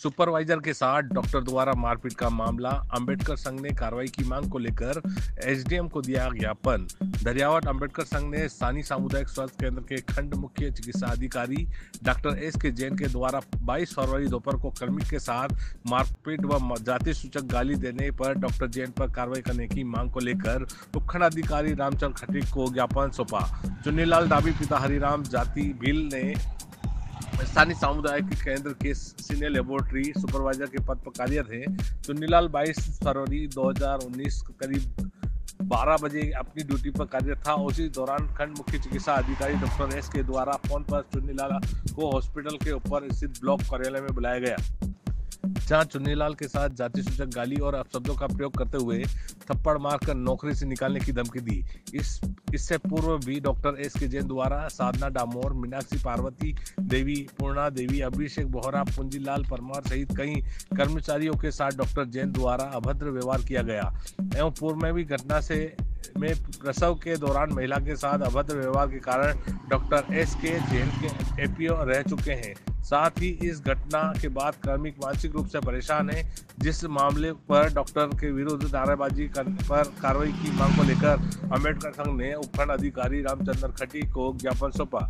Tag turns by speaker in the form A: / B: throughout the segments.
A: Supervisor के साथ doctor द्वारा मारपीट का मामला। अंबेडकर संघ ने कार्रवाई की मांग को लेकर एसडीएम को दिया ज्ञापन। दरियावट अंबेडकर संघ ने स्थानीय सामुदायिक स्वास्थ्य केंद्र के खंड मुख्य चिकित्सा अधिकारी डॉक्टर एस के जैन के द्वारा 22 फरवरी दोपहर को कर्मी के साथ मारपीट व जाति सूचक गाली देने पर डॉक्टर जैन पर कार्रवाई करने की मांग को लेकर उपखंड अधिकारी रामचंद्र खटीक को ज्ञापन सौंपा। चुन्नीलाल डाबी पिता हरिराम जाति भील ने स्थानीय सामुदायिक केंद्र के सीनियर लेबोरेटरी सुपरवाइजर के पद पर कार्यरत हैं। चुन्नीलाल 22 फरवरी 2019 करीब 12 बजे अपनी ड्यूटी पर कार्यरत था। उसी दौरान खंड मुख्य चिकित्सा अधिकारी डॉक्टर एस के द्वारा फोन पर चुन्नीलाल को हॉस्पिटल के ऊपर स्थित ब्लॉक कार्यालय में बुलाया गया, जहां चुन्नीलाल के साथ जाति सूचक गाली और अपशब्दों का प्रयोग करते हुए थप्पड़ मारकर नौकरी से निकालने की धमकी दी। इससे पूर्व भी डॉक्टर एस के जैन द्वारा साधना डामोर, मीनाक्षी पार्वती देवी, पूर्णा देवी, अभिषेक बोहरा, पूंजीलाल परमार सहित कई कर्मचारियों के साथ डॉक्टर जैन द्वारा अभद्र व्यवहार किया गया एवं पूर्व में भी घटना में प्रसव के दौरान महिला के साथ अभद्र व्यवहार के कारण डॉक्टर एस के जैन के एपीओ रह चुके हैं। साथ ही इस घटना के बाद कार्मिक मानसिक रूप से परेशान है, जिस मामले पर डॉक्टर के विरुद्ध नारेबाजी पर कार्रवाई की मांग को लेकर अंबेडकर संघ ने उपखंड अधिकारी रामचंद्र खटीक को ज्ञापन सौंपा।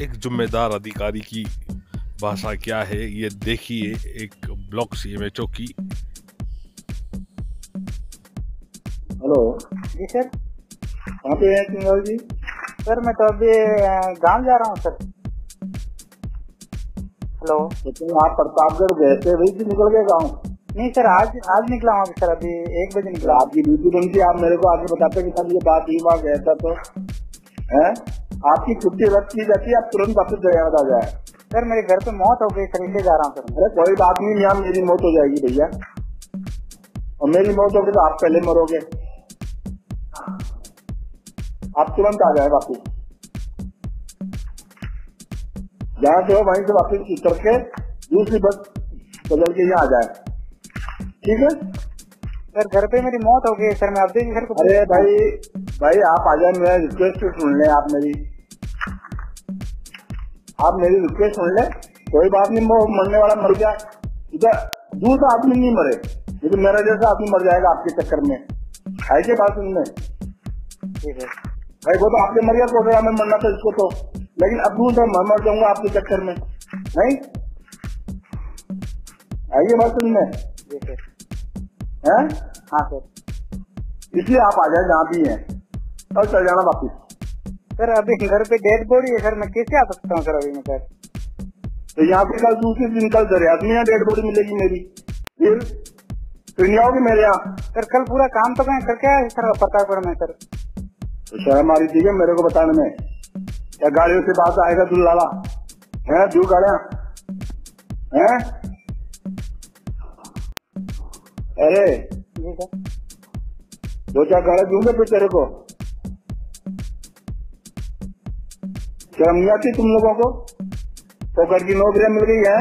B: एक जिम्मेदार अधिकारी की भाषा क्या है, ये देखिए एक ब्लॉक सीएमएचओ की।
C: हेलो
D: जी सर।
C: कहाँ पे हैं सिंघल जी?
D: सर मैं तो अभी गांव जा रहा हूँ सर। हेलो।
C: तो आप प्रतापगढ़ गए थे, वही से निकल गए गाँव?
D: नहीं सर, आज निकला हूँ सर, अभी 1 बजे निकला।
C: आपकी ड्यूटी बनती, आप मेरे को आगे बताते कि सर ये बात ही वहाँ गया था तो है। आपकी छुट्टी रद्द की जाती है, आप तुरंत वापस जगह आ जाए।
D: सर मेरे घर पे मौत हो गई सर, इसलिए जा रहा हूँ सर।
C: अरे कोई बात नहीं, यहाँ मेरी मौत हो जाएगी भैया, और मेरी मौत होगी तो आप पहले मरोगे। आप तुरंत आ जाए वापस, जहाँ से हो वहीं से वापस उतर के दूसरी बस बदल के यहाँ आ जाए, ठीक है
D: सर? घर पे मेरी मौत हो गई सर, मैं अभी घर को।
C: अरे भाई आप आ जाए, मेरा रिक्वेस्ट सुन ले, आप मेरी रिक्वेस्ट सुन ले। कोई बात नहीं, मरने वाला मर गया, इधर दूसरा आदमी नहीं मरे, लेकिन मेरा जैसा आदमी मर जाएगा आपके चक्कर में। है के बात सुनने भाई, वो तो आपके मर गया, कोटरा में मरना था इसको तो, लेकिन अब दूसरा मैं मर जाऊंगा आपके चक्कर में, नहीं आइए बात सुनने है।
D: हाँ सर,
C: इसलिए आप आ जाए जहाँ भी हैं और चल जाना वापिस।
D: सर अभी घर पे डेड बॉडी है सर, मैं कैसे आ सकता हूँ सर अभी में सर?
C: तो यहाँ पे कल दूसरे दिन कल दरियात में यहाँ डेड बॉडी मिलेगी मेरी, फिर नहीं आओगे मेरे यहाँ?
D: सर कल पूरा काम तो मैं करके आया सर प्रतापगढ़ में सर।
C: तो शर्म आ रही थी मेरे को बताने में, क्या गाड़ियों से बात आएगा दुल्लाला है? दो गाड़ियाँ हैं? अरे
D: जी सर,
C: 2-4 गाड़ियाँ दूंगे फिर तेरे को, शर्म नहीं आती तुम लोगों को? पोकर की नौकरियां मिल गई है,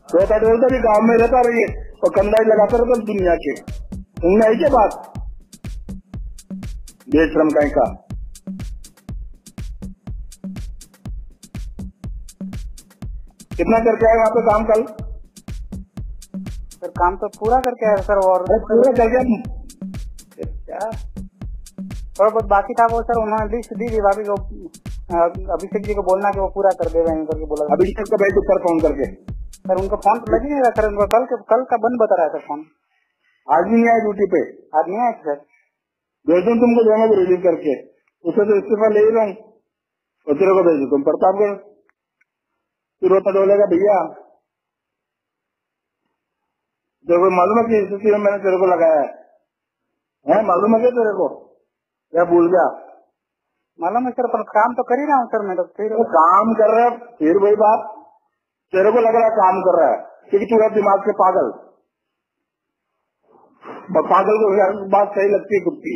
C: रोता डोलता भी गाँव में रहता रही है और कंधाई लगाता रहता दुनिया के, तुमने आई क्या बात? बेशरम कहीं का। कितना करके आए वहाँ पे काम कल?
D: सर काम तो पूरा करके आया सर, और
C: पूरा करके
D: क्या थोड़ा बहुत बाकी था वो सर, उन्होंने लिस्ट दी थी भाभी को, अभिषेक जी को बोलना कि वो पूरा कर दे करके बोला।
C: अभिषेक को भाई ऊपर फोन करके
D: सर, उनका फोन तो लग ही नहीं रहा सर, उनका कल का बंद बता रहा है सर फोन।
C: आज भी नहीं आया ड्यूटी पे?
D: आज नहीं आया सर।
C: भेज दूं तुमको, दोनों को रिलीव करके, उसे तो इस्तीफा ले ही रहा हूँ, और तेरे को भेज दूं तुम प्रतापगढ़, तू रोता डोलेगा भैया। तेरे को मालूम है कि स्थिति में मैंने तेरे को लगाया है? मालूम है क्या तेरे को, क्या भूल गया?
D: मालूम है सर, पर काम तो कर ही रहा हूँ सर मैं तो। फिर
C: तो काम कर रहा है, फिर वही बात, तेरे को लग रहा है काम कर रहा है, क्योंकि तू दिमाग से पागल, और पागल को बात सही लगती है कुत्ती।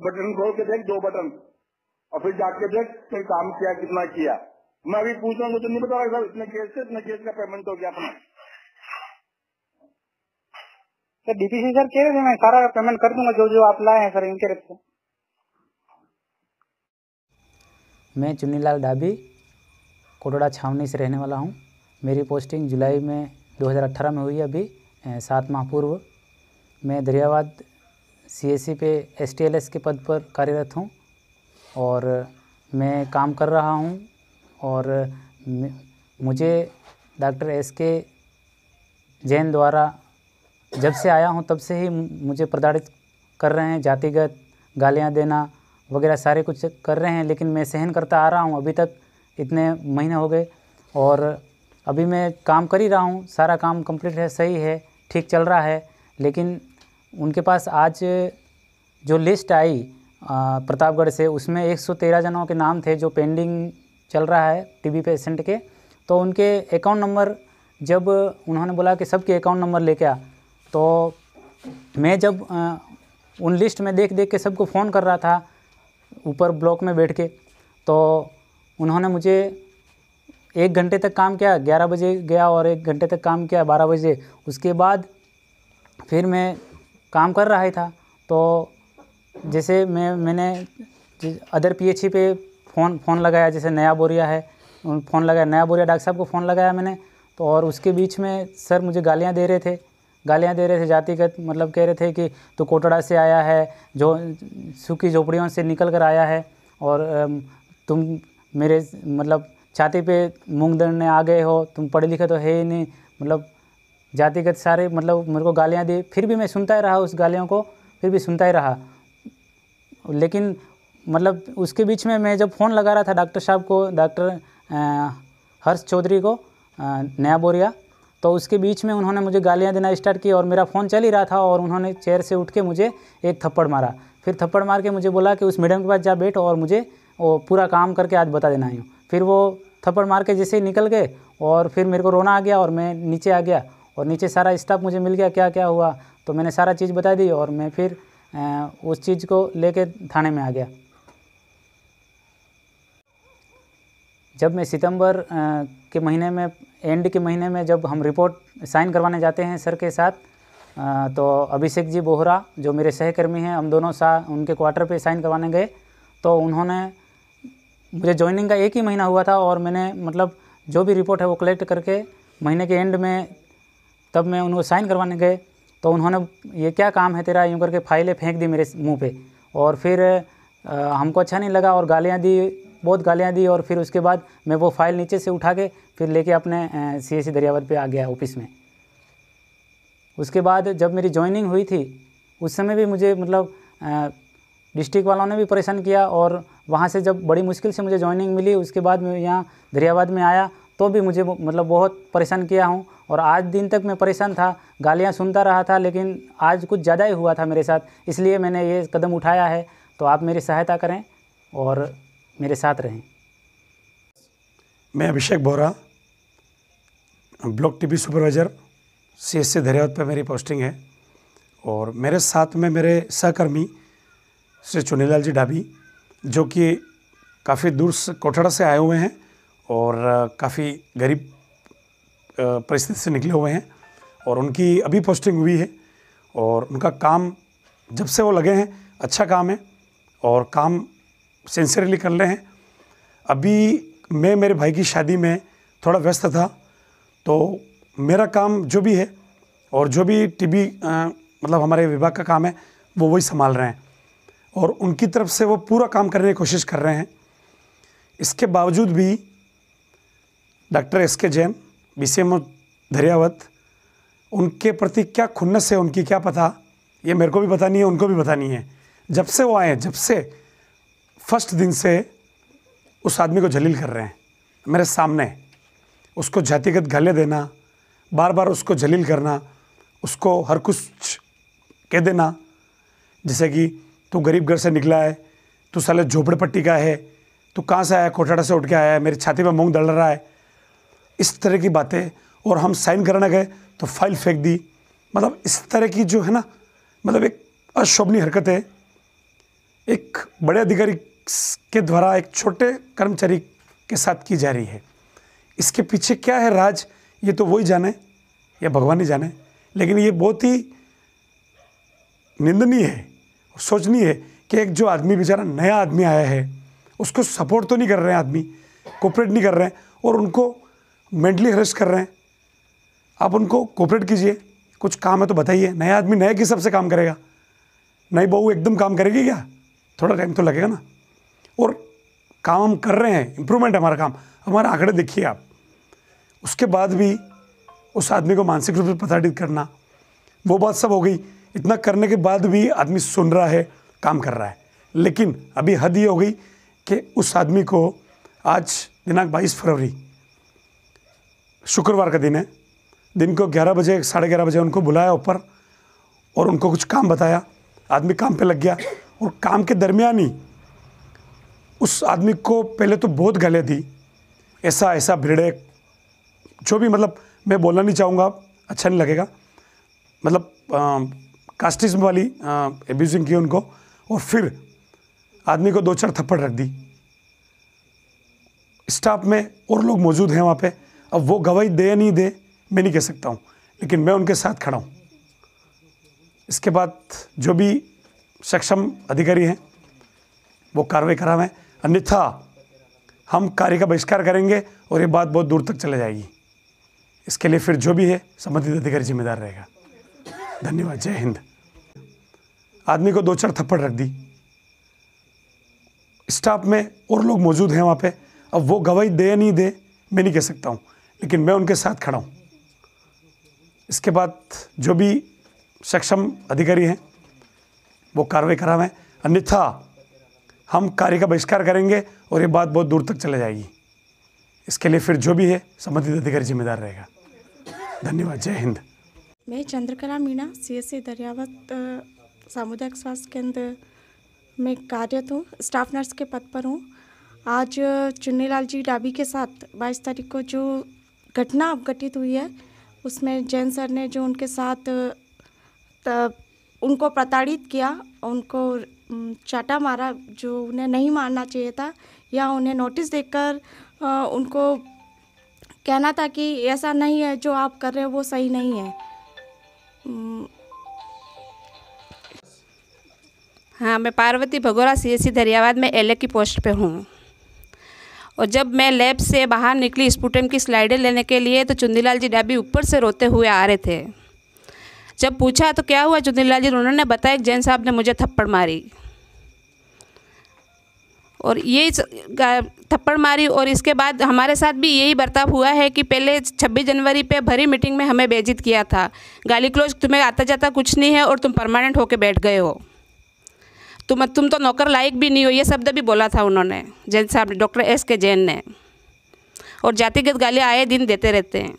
C: बटन खोल के देख, 2 बटन और फिर जाके देख कोई काम किया कितना किया। मैं अभी पूछूंगा तो नहीं बताऊंगा सर इतने केस का पेमेंट हो गया अपना।
D: सर डीपीसी सर कह रहे थे मैं सारा पेमेंट कर दूंगा जो जो आप लाए हैं सर इनके रेट से।
E: मैं चुन्नीलाल डाबी कोटड़ा छावनी से रहने वाला हूँ। मेरी पोस्टिंग जुलाई में 2018 में हुई अभी 7 माह पूर्व। मैं दरियाबाद CSC पे STLS के पद पर कार्यरत हूँ और मैं काम कर रहा हूँ और मुझे डॉक्टर SK जैन द्वारा जब से आया हूँ तब से ही मुझे प्रताड़ित कर रहे हैं, जातिगत गालियाँ देना वगैरह सारे कुछ कर रहे हैं, लेकिन मैं सहन करता आ रहा हूँ अभी तक। इतने महीने हो गए और अभी मैं काम कर ही रहा हूँ, सारा काम कंप्लीट है, सही है, ठीक चल रहा है। लेकिन उनके पास आज जो लिस्ट आई प्रतापगढ़ से, उसमें 113 जनों के नाम थे जो पेंडिंग चल रहा है TB पेशेंट के। तो उनके अकाउंट नंबर जब उन्होंने बोला कि सबके अकाउंट नंबर लेके आ, तो मैं जब उन लिस्ट में देख के सबको फ़ोन कर रहा था ऊपर ब्लॉक में बैठ के, तो उन्होंने मुझे 1 घंटे तक काम किया, 11 बजे गया और 1 घंटे तक काम किया 12 बजे। उसके बाद फिर मैं काम कर रहा ही था, तो जैसे मैंने अदर PHC पे फ़ोन लगाया, जैसे नया बोरिया है फ़ोन लगाया, नया बोरिया डॉक्टर साहब को फ़ोन लगाया मैंने। तो और उसके बीच में सर मुझे गालियाँ दे रहे थे जातिगत, मतलब कह रहे थे कि तू कोटड़ा से आया है, जो सूखी झोपड़ियों से निकल कर आया है और तुम मेरे मतलब छाती पे मूंग दड़ने आ गए हो, तुम पढ़े लिखे तो है ही नहीं, मतलब जातिगत सारे मतलब मेरे को गालियाँ दी। फिर भी मैं सुनता ही रहा उस गालियों को, फिर भी सुनता ही रहा। लेकिन मतलब उसके बीच में मैं जब फ़ोन लगा रहा था डॉक्टर साहब को, डॉक्टर हर्ष चौधरी को नया बोरिया, तो उसके बीच में उन्होंने मुझे गालियाँ देना स्टार्ट की और मेरा फ़ोन चल ही रहा था और उन्होंने चेयर से उठ के मुझे एक थप्पड़ मारा। फिर थप्पड़ मार के मुझे बोला कि उस मैडम के पास जा बैठ और मुझे वो पूरा काम करके आज बता देना यूँ। फिर वो थप्पड़ मार के जैसे ही निकल गए और फिर मेरे को रोना आ गया और मैं नीचे आ गया और नीचे सारा स्टाफ मुझे मिल गया क्या क्या हुआ, तो मैंने सारा चीज़ बता दी और मैं फिर उस चीज़ को लेके थाने में आ गया। जब मैं सितंबर के महीने में एंड के महीने में जब हम रिपोर्ट साइन करवाने जाते हैं सर के साथ, तो अभिषेक जी बोहरा जो मेरे सहकर्मी हैं, हम दोनों उनके क्वार्टर पे साइन करवाने गए। तो उन्होंने मुझे ज्वाइनिंग का 1 ही महीना हुआ था और मैंने मतलब जो भी रिपोर्ट है वो कलेक्ट करके महीने के एंड में तब मैं उनको साइन करवाने गए, तो उन्होंने ये क्या काम है तेरा, यूँ करके फाइलें फेंक दी मेरे मुंह पे और फिर हमको अच्छा नहीं लगा और गालियाँ दी, बहुत गालियाँ दी। और फिर उसके बाद मैं वो फाइल नीचे से उठा के फिर लेके अपने CSC दरियाबाद पे आ गया ऑफिस में। उसके बाद जब मेरी ज्वाइनिंग हुई थी उस समय भी मुझे मतलब डिस्ट्रिक्ट वालों ने भी परेशान किया और वहाँ से जब बड़ी मुश्किल से मुझे ज्वाइनिंग मिली, उसके बाद मैं यहाँ दरियाबाद में आया तो भी मुझे मतलब बहुत परेशान किया हूँ और आज दिन तक मैं परेशान था, गालियाँ सुनता रहा था, लेकिन आज कुछ ज़्यादा ही हुआ था मेरे साथ, इसलिए मैंने ये कदम उठाया है। तो आप मेरी सहायता करें और मेरे साथ रहें।
F: मैं Abhishek Bohra, block TB supervisor, CSC Dariyabad पे मेरी पोस्टिंग है और मेरे साथ में मेरे सहकर्मी श्री चुन्नीलाल जी डाबी, जो कि काफ़ी दूर से कोटड़ा से आए हुए हैं और काफ़ी गरीब परिस्थिति से निकले हुए हैं और उनकी अभी पोस्टिंग हुई है और उनका काम जब से वो लगे हैं अच्छा काम है और काम सिंसियरली कर रहे हैं। अभी मैं मेरे भाई की शादी में थोड़ा व्यस्त था, तो मेरा काम जो भी है और जो भी TB मतलब हमारे विभाग का काम है वो वही संभाल रहे हैं और उनकी तरफ से वो पूरा काम करने की कोशिश कर रहे हैं। इसके बावजूद भी doctor SK Jain BCMO Dariyabad, उनके प्रति क्या खुन्नस है उनकी क्या पता, ये मेरे को भी पता नहीं है, उनको भी पता नहीं है। जब से वो आए, जब से फर्स्ट दिन से उस आदमी को जलील कर रहे हैं मेरे सामने, उसको जातिगत गालियाँ देना, बार बार उसको जलील करना, उसको हर कुछ कह देना, जैसे कि तू गरीब घर से निकला है, तू साले झोपड़पट्टी का है, तू कहाँ से आया, कोटड़ा से उठ के आया है, मेरी छाती में मूंग दल रहा है, इस तरह की बातें। और हम साइन कराने गए तो फाइल फेंक दी। मतलब इस तरह की जो है ना, मतलब एक अशोभनीय हरकत है। एक बड़े अधिकारी के द्वारा एक छोटे कर्मचारी के साथ की जा रही है। इसके पीछे क्या है राज, ये तो वही जाने या भगवान ही जाने, लेकिन ये बहुत ही निंदनीय है, सोचनीय है कि एक जो आदमी बेचारा नया आदमी आया है उसको सपोर्ट तो नहीं कर रहे हैं, आदमी कोऑपरेट नहीं कर रहे हैं और उनको मेंटली हरेस कर रहे हैं। आप उनको कोऑपरेट कीजिए, कुछ काम है तो बताइए। नया आदमी नए किस सबसे काम करेगा? नई बहू एकदम काम करेगी क्या? थोड़ा टाइम तो लगेगा ना। और काम हम कर रहे हैं, इम्प्रूवमेंट है हमारा काम, हमारे आंकड़े देखिए आप। उसके बाद भी उस आदमी को मानसिक रूप से प्रताड़ित करना, वो बात सब हो गई। इतना करने के बाद भी आदमी सुन रहा है, काम कर रहा है। लेकिन अभी हद ये हो गई कि उस आदमी को आज दिनांक 22 फरवरी शुक्रवार का दिन है, दिन को 11 बजे 11:30 बजे उनको बुलाया ऊपर और उनको कुछ काम बताया। आदमी काम पे लग गया और काम के दरमियान ही उस आदमी को पहले तो बहुत गालियाँ दी, ऐसा भिड़े, जो भी, मतलब मैं बोलना नहीं चाहूँगा, अच्छा नहीं लगेगा, मतलब कास्टिज्म वाली एब्यूजिंग की उनको। और फिर आदमी को 2-4 थप्पड़ रख दी। स्टाफ में और लोग मौजूद हैं वहाँ पे। अब वो गवाही दे या नहीं दे मैं नहीं कह सकता हूँ, लेकिन मैं उनके साथ खड़ा हूँ। इसके बाद जो भी सक्षम अधिकारी हैं वो कार्रवाई करावें, अन्यथा हम कार्य का बहिष्कार करेंगे और ये बात बहुत दूर तक चले जाएगी। इसके लिए फिर जो भी है संबंधित अधिकारी जिम्मेदार रहेगा। धन्यवाद। जय हिंद। आदमी को 2-4 थप्पड़ रख दी। स्टाफ में और लोग मौजूद हैं वहाँ पे। अब वो गवाही दे या नहीं दे मैं नहीं कह सकता हूँ, लेकिन मैं उनके साथ खड़ा हूँ। इसके बाद जो भी सक्षम अधिकारी हैं वो कार्रवाई करावें, अन्यथा हम कार्य का बहिष्कार करेंगे और ये बात बहुत दूर तक चले जाएगी। इसके लिए फिर जो भी है संबंधित अधिकारी जिम्मेदार रहेगा। धन्यवाद। जय हिंद।
G: मैं चंद्रकला मीणा, CSC दरियावत सामुदायिक स्वास्थ्य केंद्र में कार्यरत हूँ, स्टाफ नर्स के पद पर हूँ। आज चुन्नीलाल जी डाबी के साथ 22 तारीख को जो घटना घटित हुई है, उसमें जैन सर ने जो उनके साथ उनको प्रताड़ित किया, उनको चाटा मारा जो उन्हें नहीं मारना चाहिए था, या उन्हें नोटिस देकर उनको कहना था कि ऐसा नहीं है, जो आप कर रहे हो वो सही नहीं है।
H: हाँ, मैं पार्वती भगोरा, CSC दरियावाद में LA की पोस्ट पे हूँ। और जब मैं लैब से बाहर निकली स्पुटम की स्लाइडें लेने के लिए, तो चुन्नीलाल जी डाबी ऊपर से रोते हुए आ रहे थे। जब पूछा तो क्या हुआ चुन्नीलाल जी, उन्होंने बताया कि जैन साहब ने मुझे थप्पड़ मारी। और ये थप्पड़ मारी और इसके बाद हमारे साथ भी यही बर्ताव हुआ है कि पहले 26 जनवरी पे भरी मीटिंग में हमें बेइज्जत किया था। गाली क्लोज, तुम्हें आता जाता कुछ नहीं है और तुम परमानेंट होके बैठ गए हो, तुम तो नौकर लायक भी नहीं हो, ये शब्द भी बोला था उन्होंने, जैन साहब, डॉक्टर SK जैन ने। और जातिगत गालियाँ आए दिन देते रहते हैं।